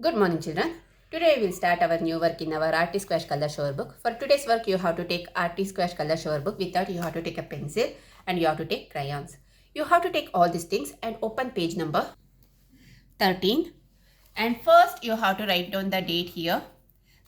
Good morning, children. Today we will start our new work in our Artist Squash Color Shower book. For today's work, you have to take Artist Squash Color Shower book. With that, you have to take a pencil and you have to take crayons. You have to take all these things and open page number 13. And first, you have to write down the date here.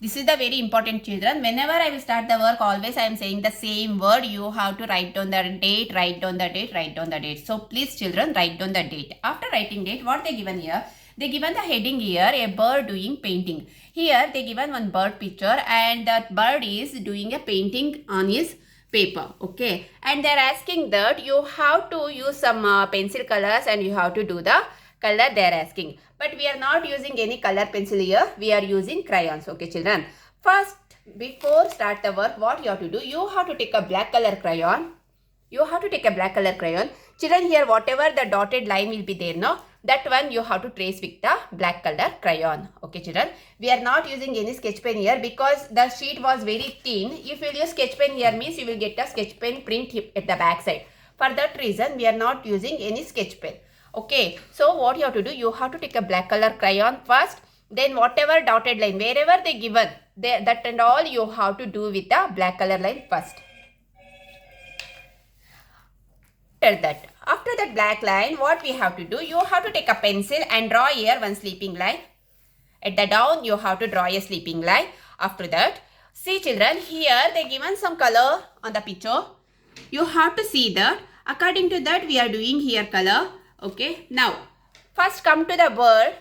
This is the very important, children. Whenever I will start the work, always I am saying the same word. You have to write down the date, write down the date, write down the date. So please, children, write down the date. After writing date, what they given here? They given the heading here, a bird doing painting. Here they given one bird picture and that bird is doing a painting on his paper. Okay. And they are asking that you have to use some pencil colors and you have to do the color they are asking. But we are not using any color pencil here. We are using crayons. Okay, children. First, before start the work, what you have to do? You have to take a black color crayon. You have to take a black color crayon. Children, here whatever the dotted line will be there, no? That one you have to trace with the black color crayon. Okay, children. We are not using any sketch pen here because the sheet was very thin. If you use sketch pen here means you will get a sketch pen print at the back side. For that reason, we are not using any sketch pen. Okay, so what you have to do? You have to take a black color crayon first. Then whatever dotted line, wherever they given, that and all you have to do with the black color line first. After that black line, what we have to do? You have to take a pencil and draw here one sleeping line. At the down, you have to draw a sleeping line. After that, see children, here they given some color on the picture. You have to see that. According to that, we are doing here color. Okay, now first come to the bird.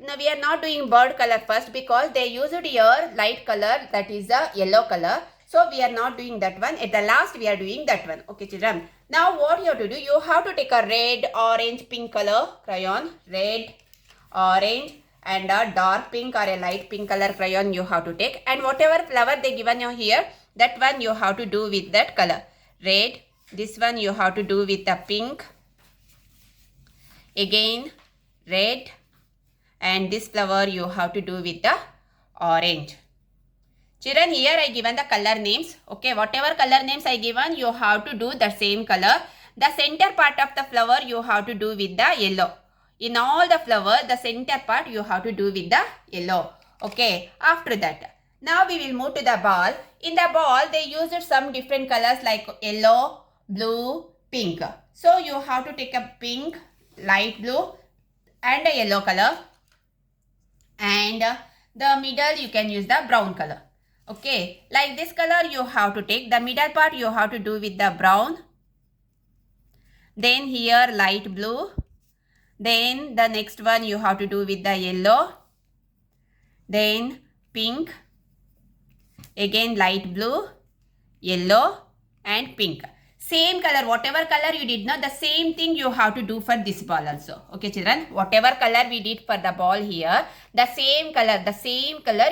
Now we are not doing bird color first because they used here light color, that is a yellow color. So we are not doing that one. At the last we are doing that one. Okay, children. Now what you have to do? You have to take a red, orange, pink color crayon. Red, orange and a dark pink or a light pink color crayon you have to take. And whatever flower they given you here, that one you have to do with that color. Red. This one you have to do with the pink. Again red. And this flower you have to do with the orange. Children, here I given the color names. Okay, whatever color names I given, you have to do the same color. The center part of the flower you have to do with the yellow. In all the flower, the center part you have to do with the yellow. Okay, after that, now we will move to the ball. In the ball, they used some different colors like yellow, blue, pink. So you have to take a pink, light blue and a yellow color. And the middle you can use the brown color. Okay, like this color you have to take. The middle part you have to do with the brown. Then here light blue. Then the next one you have to do with the yellow. Then pink. Again light blue, yellow and pink. Same color, whatever color you did, now the same thing you have to do for this ball also. Okay, children, whatever color we did for the ball here, the same color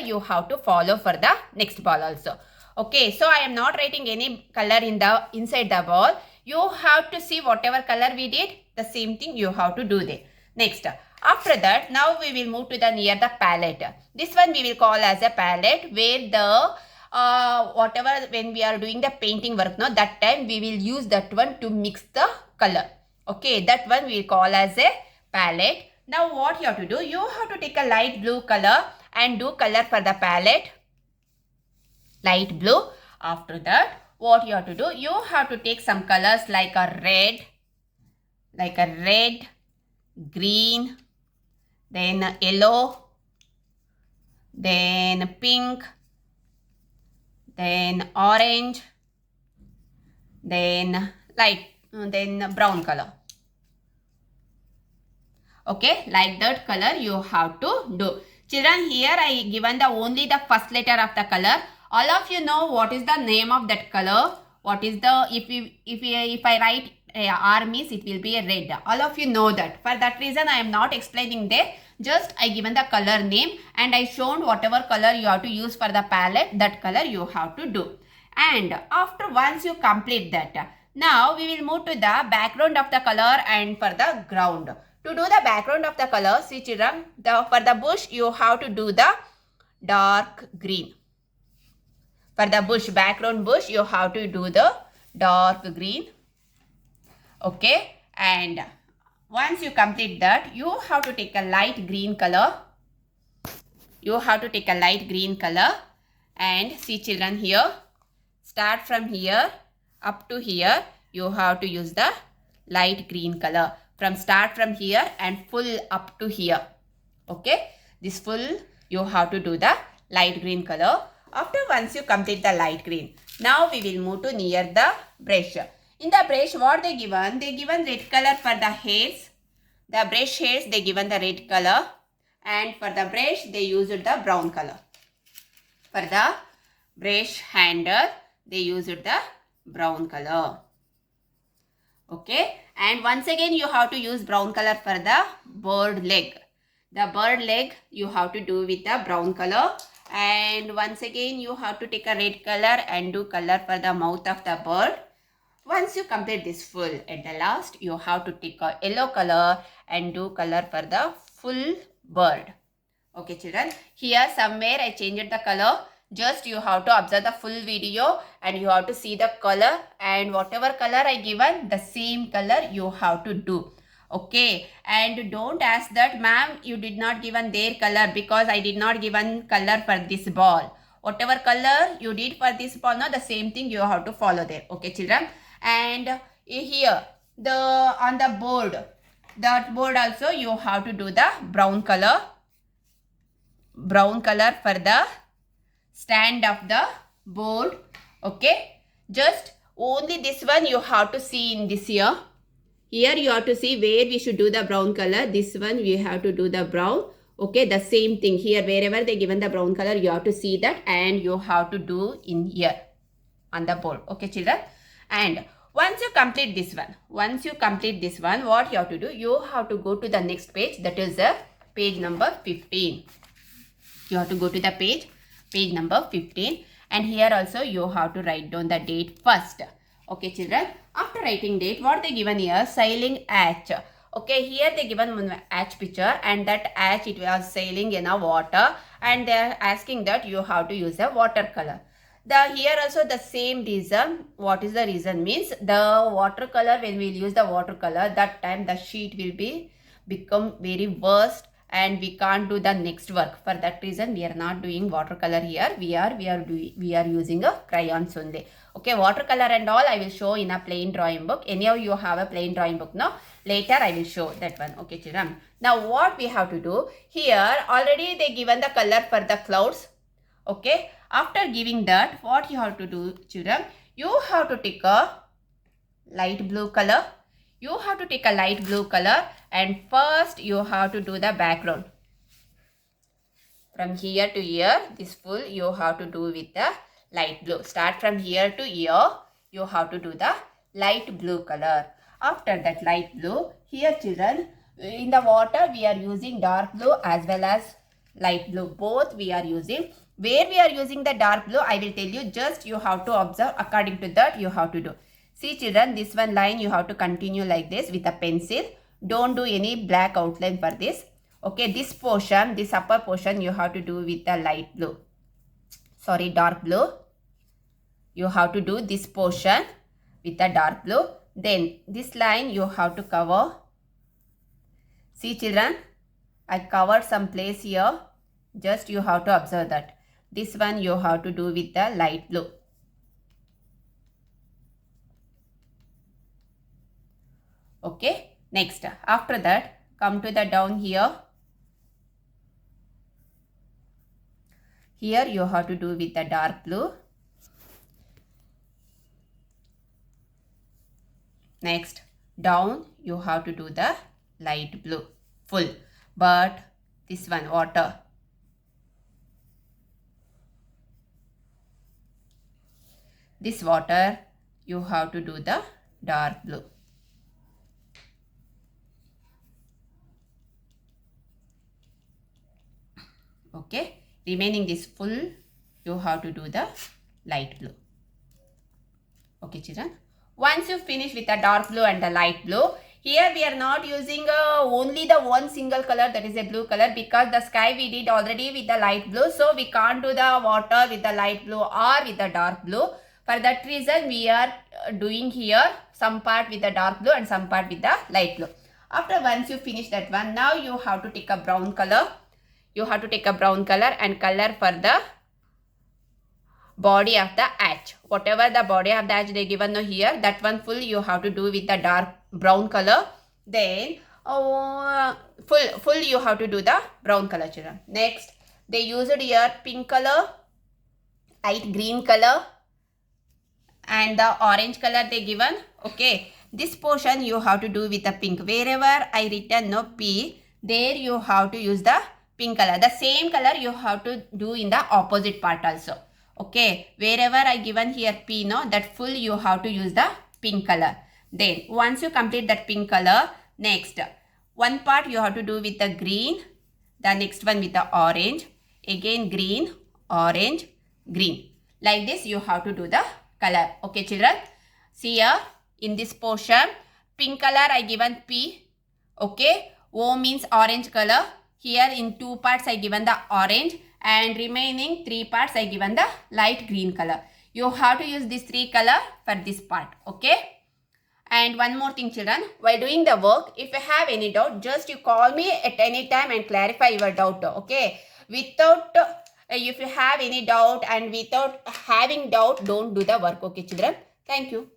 you have to follow for the next ball also. Okay, so I am not writing any color in the inside the ball. You have to see whatever color we did, the same thing you have to do there. Next, after that, now we will move to the near the palette. This one we will call as a palette, where the whatever when we are doing the painting work, now that time we will use that one to mix the color. Okay, that one we will call as a palette. Now what you have to do? You have to take a light blue color and do color for the palette. Light blue. After that, what you have to do? You have to take some colors like a red, green, then yellow, then pink, then orange, then brown color. Okay, like that color you have to do. Children, here I given the only the first letter of the color. All of you know what is the name of that color. What is the, if I write R means it will be a red. All of you know that. For that reason I am not explaining there. Just I given the color name and I shown whatever color you have to use for the palette, that color you have to do. And after once you complete that, now we will move to the background of the color and for the ground. To do the background of the color, see children, for the bush you have to do the dark green. For the bush, background bush, you have to do the dark green. Okay, and once you complete that, you have to take a light green color. you have to take a light green color and see children here, start from here up to here, you have to use the light green color. Start from here and full up to here. Okay, this full you have to do the light green color. After once you complete the light green, now we will move to near the brush. In the brush, what they given? They given red color for the hairs. The brush hairs they given the red color, and for the brush they used the brown color. For the brush handle they used the brown color. Okay, and once again you have to use brown color for the bird leg. The bird leg you have to do with the brown color, and once again you have to take a red color and do color for the mouth of the bird. Once you complete this full, at the last you have to take a yellow color and do color for the full bird. Okay children, here somewhere I changed the color. Just you have to observe the full video and you have to see the color, and whatever color I given, the same color you have to do. Okay, and don't ask that ma'am you did not given their color, because I did not given color for this ball. Whatever color you did for this ball, now the same thing you have to follow there. Okay children, and here on the board, that board also you have to do the brown color for the stand of the board. Okay, just only this one you have to see in this here. Here you have to see where we should do the brown color. This one we have to do the brown. Okay, the same thing here, wherever they given the brown color you have to see that, and you have to do in here on the board. Okay children, and once you complete this one, what you have to do, you have to go to the next page, that is the page number 15. You have to go to the page number 15, and here also you have to write down the date first. Okay children, after writing date, what they given here, sailing hatch. Okay, here they given one hatch picture, and that hatch it was sailing in a water, and they are asking that you have to use a watercolor. Here also the same reason. What is the reason? Means the watercolor, when we will use the watercolor, that time the sheet will become very worst and we can't do the next work. For that reason we are not doing watercolor here. We are using a crayons only. Okay, watercolor and all I will show in a plain drawing book. Any of you have a plain drawing book now? Later I will show that one. Okay children, now what we have to do here, already they given the color for the clouds. Okay, after giving that, what you have to do children, you have to take a light blue color. You have to take a light blue color, and first you have to do the background. From here to here, this full you have to do with the light blue. Start from here to here, you have to do the light blue color. After that light blue, here children, in the water we are using dark blue as well as light blue. Both we are using. Where we are using the dark blue, I will tell you, just you have to observe, according to that you have to do. See children, this one line you have to continue like this with a pencil. Don't do any black outline for this. Okay, this portion, this upper portion you have to do with the light blue. Sorry, dark blue. You have to do this portion with the dark blue. Then this line you have to cover. See children, I covered some place here. Just you have to observe that. This one you have to do with the light blue. Okay, next, after that, come to the down here. Here you have to do with the dark blue. Next, down you have to do the light blue, full. But this one, water. This water, you have to do the dark blue. Okay, remaining this full, you have to do the light blue. Okay children, once you finish with the dark blue and the light blue, here we are not using only the one single color, that is a blue color, because the sky we did already with the light blue, so we can't do the water with the light blue or with the dark blue. For that reason we are doing here some part with the dark blue and some part with the light blue. After once you finish that one, now you have to take a brown color. You have to take a brown color and color for the body of the hatch. Whatever the body of the hatch they given here, that one full you have to do with the dark brown color. Then full you have to do the brown color, children. Next, they used here pink color, light green color, and the orange color they given. Okay, this portion you have to do with the pink. Wherever I written no P, there you have to use the pink color. The same color you have to do in the opposite part also. Okay, wherever I given here P, no, that full you have to use the pink color. Then once you complete that pink color, next one part you have to do with the green, the next one with the orange, again green, orange, green. Like this you have to do the color. Okay, children, see here in this portion, pink color I given P. Okay, O means orange color. Here in 2 parts I given the orange, and remaining 3 parts I given the light green color. You have to use this 3 color for this part. Okay. And one more thing, children, while doing the work, if you have any doubt, just you call me at any time and clarify your doubt. Okay. Without if you have any doubt and without having doubt, don't do the work. Okay, children. Thank you.